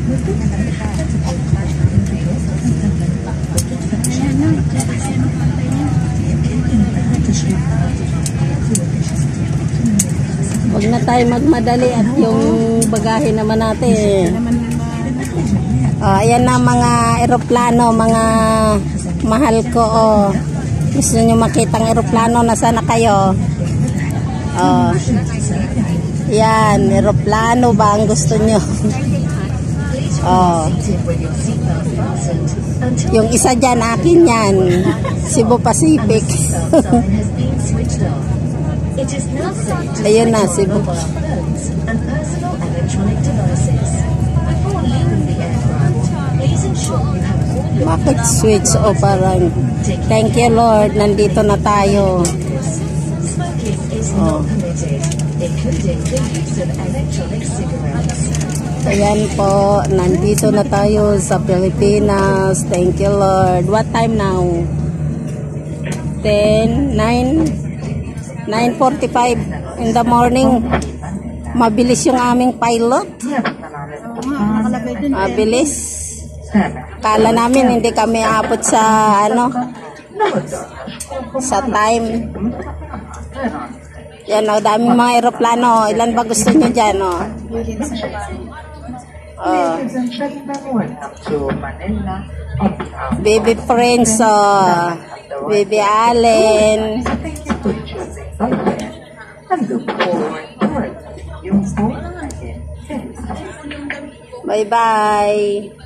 Huwag na tayo magmadali at yung bagahe naman natin. Ayan na mga eroplano, mga mahal ko. Gusto nyo makita ang eroplano, nasaan na kayo? Yan, eroplano ba ang gusto nyo? Yung isa dyan, akin yan. Cebu Pacific. Ayun na, Cebu. Bakit switch o parang thank you Lord, nandito na tayo. Ayan po, nandito na tayo sa Pilipinas. Thank you Lord. What time now? 9:45 in the morning. Mabilis yung aming pilot. Mabilis. Kala namin hindi kami aabot sa sa time. Yan o, daming mga eroplano. Ilan ba gusto nyo dyan o? Baby Prince o. Baby Allen. Bye bye.